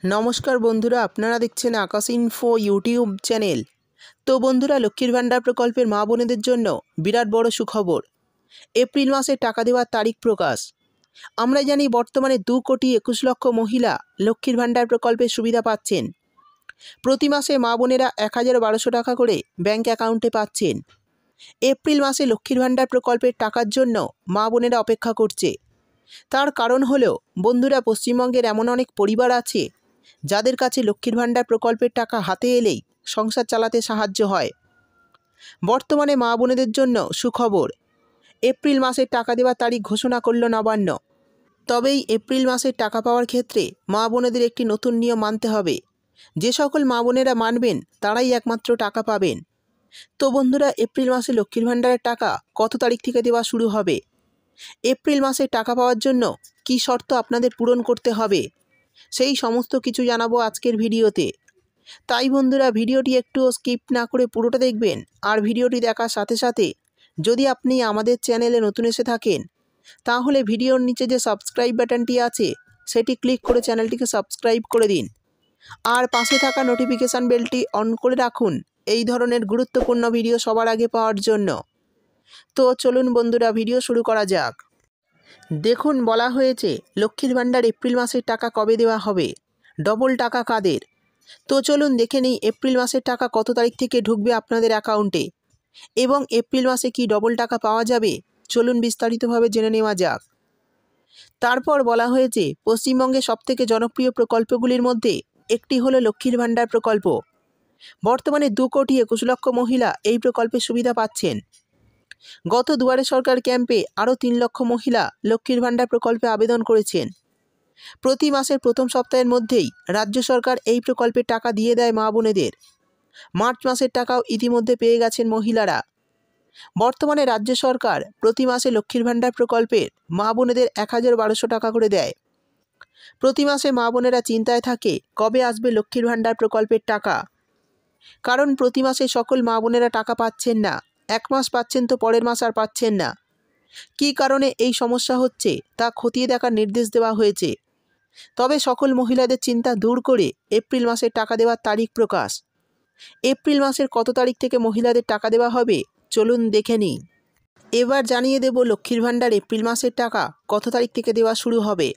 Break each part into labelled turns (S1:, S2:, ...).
S1: নমস্কার বন্ধুরা, আপনারা দেখছেন আকাশ ইনফো ইউটিউব চ্যানেল। তো বন্ধুরা, লক্ষ্মীর ভাণ্ডার প্রকল্পের মা বোনেদের জন্য বিরাট বড় সুখবর। এপ্রিল মাসে টাকা দেওয়ার তারিখ প্রকাশ। আমরা জানি বর্তমানে 2,21,00,000 মহিলা লক্ষ্মীর ভাণ্ডার প্রকল্পের সুবিধা পাচ্ছেন। প্রতি মাসে মা বোনেরা 1,1200 টাকা করে ব্যাঙ্ক অ্যাকাউন্টে পাচ্ছেন। এপ্রিল মাসে লক্ষ্মীর ভাণ্ডার প্রকল্পের টাকার জন্য মা বোনেরা অপেক্ষা করছে। তার কারণ হলো বন্ধুরা, পশ্চিমবঙ্গের এমন অনেক পরিবার আছে যাদের কাছে লক্ষ্মীর ভাণ্ডার প্রকল্পের টাকা হাতে এলেই সংসার চালাতে সাহায্য হয়। বর্তমানে মা বোনেদের জন্য সুখবর। এপ্রিল মাসের টাকা দেওয়ার তারিখ ঘোষণা করল নবান্ন। তবেই এপ্রিল মাসের টাকা পাওয়ার ক্ষেত্রে মা বোনেদের একটি নতুন নিয়ম মানতে হবে। যে সকল মা বোনেরা মানবেন তারাই একমাত্র টাকা পাবেন। তো বন্ধুরা, এপ্রিল মাসে লক্ষ্মীর ভাণ্ডারের টাকা কত তারিখ থেকে দেওয়া শুরু হবে? এপ্রিল মাসে টাকা পাওয়ার জন্য কী শর্ত আপনাদের পূরণ করতে হবে, সেই সমস্ত কিছু জানাবো আজকের ভিডিওতে। তাই বন্ধুরা, ভিডিওটি একটুও স্কিপ না করে পুরোটা দেখবেন। আর ভিডিওটি দেখার সাথে সাথে যদি আপনি আমাদের চ্যানেলে নতুন এসে থাকেন তাহলে ভিডিওর নিচে যে সাবস্ক্রাইব বাটনটি আছে সেটি ক্লিক করে চ্যানেলটিকে সাবস্ক্রাইব করে দিন। আর পাশে থাকা নোটিফিকেশান বেলটি অন করে রাখুন এই ধরনের গুরুত্বপূর্ণ ভিডিও সবার আগে পাওয়ার জন্য। তো চলুন বন্ধুরা, ভিডিও শুরু করা যাক। দেখুন, বলা হয়েছে লক্ষ্মীর ভাণ্ডার এপ্রিল মাসের টাকা কবে দেওয়া হবে, ডবল টাকা কাদের। তো চলুন দেখে নিই এপ্রিল মাসের টাকা কত তারিখ থেকে ঢুকবে আপনাদের অ্যাকাউন্টে এবং এপ্রিল মাসে কি ডবল টাকা পাওয়া যাবে। চলুন বিস্তারিতভাবে জেনে নেওয়া যাক। তারপর বলা হয়েছে পশ্চিমবঙ্গের সবথেকে জনপ্রিয় প্রকল্পগুলির মধ্যে একটি হলো লক্ষ্মীর ভাণ্ডার প্রকল্প। বর্তমানে 2,21,00,000 মহিলা এই প্রকল্পের সুবিধা পাচ্ছেন। গত দুয়ারে সরকার ক্যাম্পে আরও 3 লক্ষ মহিলা লক্ষ্মীর ভাণ্ডার প্রকল্পে আবেদন করেছেন। প্রতি মাসের প্রথম সপ্তাহের মধ্যেই রাজ্য সরকার এই প্রকল্পের টাকা দিয়ে দেয় মা বোনেদের। মার্চ মাসের টাকাও ইতিমধ্যে পেয়ে গেছেন মহিলারা। বর্তমানে রাজ্য সরকার প্রতি মাসে লক্ষ্মীর ভাণ্ডার প্রকল্পের মা বোনেদের 1,1200 টাকা করে দেয়। প্রতি মাসে মা বোনেরা চিন্তায় থাকে কবে আসবে লক্ষ্মীর ভাণ্ডার প্রকল্পের টাকা। কারণ প্রতি মাসে সকল মা বোনেরা টাকা পাচ্ছেন না। এক মাস পাচ্ছেন তো পরের মাস আর পাচ্ছেন না। কী কারণে এই সমস্যা হচ্ছে তা খতিয়ে দেখার নির্দেশ দেওয়া হয়েছে। তবে সকল মহিলাদের চিন্তা দূর করে এপ্রিল মাসের টাকা দেওয়ার তারিখ প্রকাশ। এপ্রিল মাসের কত তারিখ থেকে মহিলাদের টাকা দেওয়া হবে চলুন দেখে নিই। এবার জানিয়ে দেব লক্ষ্মীর ভাণ্ডার এপ্রিল মাসের টাকা কত তারিখ থেকে দেওয়া শুরু হবে।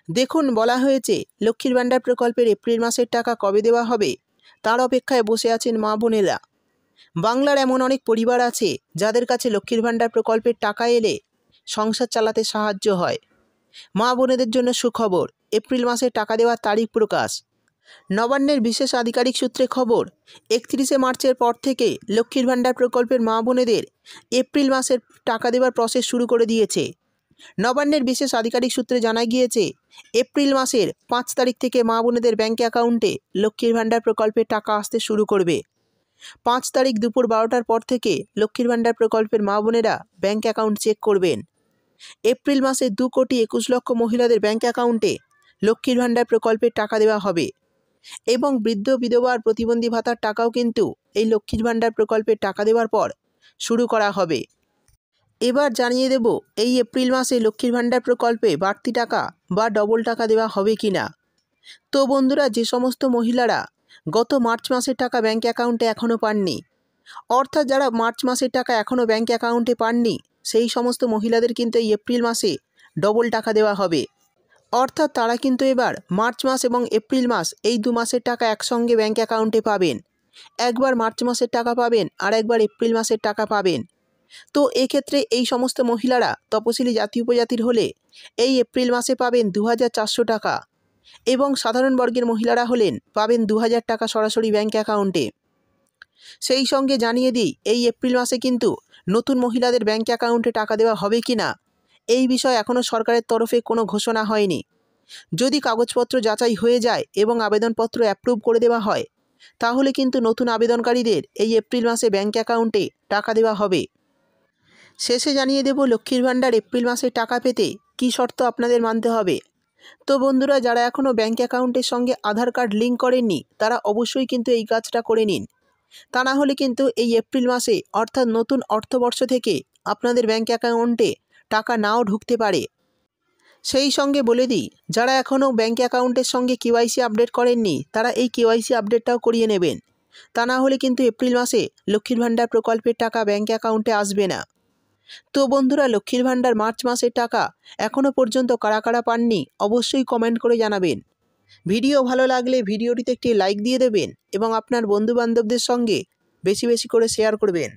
S1: দেখুন, বলা হয়েছে লক্ষ্মীর ভাণ্ডার প্রকল্পের এপ্রিল মাসের টাকা কবে দেওয়া হবে তার অপেক্ষায় বসে আছেন মা বোনেরা। বাংলার এমন অনেক পরিবার আছে যাদের কাছে লক্ষ্মীর ভাণ্ডার প্রকল্পের টাকা এলে সংসার চালাতে সাহায্য হয়। মা বোনেদের জন্য সুখবর, এপ্রিল মাসে টাকা দেওয়ার তারিখ প্রকাশ। নবান্নের বিশেষ আধিকারিক সূত্রে খবর, 31শে মার্চের পর থেকে লক্ষ্মীর ভাণ্ডার প্রকল্পের মা বোনেদের এপ্রিল মাসের টাকা দেওয়ার প্রসেস শুরু করে দিয়েছে। নবান্নের বিশেষ আধিকারিক সূত্রে জানা গিয়েছে এপ্রিল মাসের 5 তারিখ থেকে মা বোনেদের ব্যাঙ্ক অ্যাকাউন্টে লক্ষ্মীর ভাণ্ডার প্রকল্পের টাকা আসতে শুরু করবে। 5 তারিখ দুপুর 12টার পর থেকে লক্ষ্মীর ভাণ্ডার প্রকল্পের মা বোনেরা ব্যাঙ্ক অ্যাকাউন্ট চেক করবেন। এপ্রিল মাসে 2,21,00,000 মহিলাদের ব্যাঙ্ক অ্যাকাউন্টে লক্ষ্মীর ভাণ্ডার প্রকল্পের টাকা দেওয়া হবে এবং বৃদ্ধ বিধবা আর প্রতিবন্ধী ভাতার টাকাও কিন্তু এই লক্ষ্মীর ভাণ্ডার প্রকল্পের টাকা দেওয়ার পর শুরু করা হবে। এবার জানিয়ে দেব এই এপ্রিল মাসে লক্ষ্মীর ভাণ্ডার প্রকল্পে বাড়তি টাকা বা ডবল টাকা দেওয়া হবে কি না। তো বন্ধুরা, যে সমস্ত মহিলারা গত মার্চ মাসের টাকা ব্যাঙ্ক অ্যাকাউন্টে এখনও পাননি, অর্থাৎ যারা মার্চ মাসের টাকা এখনও ব্যাঙ্ক অ্যাকাউন্টে পাননি, সেই সমস্ত মহিলাদের কিন্তু এই এপ্রিল মাসে ডবল টাকা দেওয়া হবে। অর্থাৎ তারা কিন্তু এবার মার্চ মাস এবং এপ্রিল মাস এই 2 মাসের টাকা একসঙ্গে ব্যাঙ্ক অ্যাকাউন্টে পাবেন। একবার মার্চ মাসের টাকা পাবেন আর একবার এপ্রিল মাসের টাকা পাবেন। তো এক্ষেত্রে এই সমস্ত মহিলারা তপশিলি জাতি উপজাতির হলে এই এপ্রিল মাসে পাবেন 2,400 টাকা এবং সাধারণ বর্গের মহিলারা হলেন পাবেন 2,000 টাকা সরাসরি ব্যাঙ্ক অ্যাকাউন্টে। সেই সঙ্গে জানিয়ে দিই এই এপ্রিল মাসে কিন্তু নতুন মহিলাদের ব্যাঙ্ক অ্যাকাউন্টে টাকা দেওয়া হবে কি না এই বিষয়ে এখনও সরকারের তরফে কোনো ঘোষণা হয়নি। যদি কাগজপত্র যাচাই হয়ে যায় এবং আবেদনপত্র অ্যাপ্রুভ করে দেওয়া হয় তাহলে কিন্তু নতুন আবেদনকারীদের এই এপ্রিল মাসে ব্যাঙ্ক অ্যাকাউন্টে টাকা দেওয়া হবে। শেষে জানিয়ে দেব লক্ষ্মীর ভাণ্ডার এপ্রিল মাসে টাকা পেতে কী শর্ত আপনাদের মানতে হবে। তো বন্ধুরা, যারা এখনও ব্যাঙ্ক অ্যাকাউন্টের সঙ্গে আধার কার্ড লিঙ্ক করেননি তারা অবশ্যই কিন্তু এই কাজটা করে নিন। তা না হলে কিন্তু এই এপ্রিল মাসে অর্থাৎ নতুন অর্থবর্ষ থেকে আপনাদের ব্যাঙ্ক অ্যাকাউন্টে টাকা নাও ঢুকতে পারে। সেই সঙ্গে বলে দিই, যারা এখনও ব্যাঙ্ক অ্যাকাউন্টের সঙ্গে কেওয়াইসি আপডেট করেননি তারা এই কেওয়াইসি আপডেটটাও করিয়ে নেবেন। তা না হলে কিন্তু এপ্রিল মাসে লক্ষ্মীর ভাণ্ডার প্রকল্পের টাকা ব্যাঙ্ক অ্যাকাউন্টে আসবে না। তো বন্ধুরা, লক্ষ্মীর ভাণ্ডার মার্চ মাসের টাকা এখনও পর্যন্ত কারা কারা পাননি অবশ্যই কমেন্ট করে জানাবেন। ভিডিও ভালো লাগলে ভিডিওটিতে একটি লাইক দিয়ে দেবেন এবং আপনার বন্ধুবান্ধবদের সঙ্গে বেশি বেশি করে শেয়ার করবেন।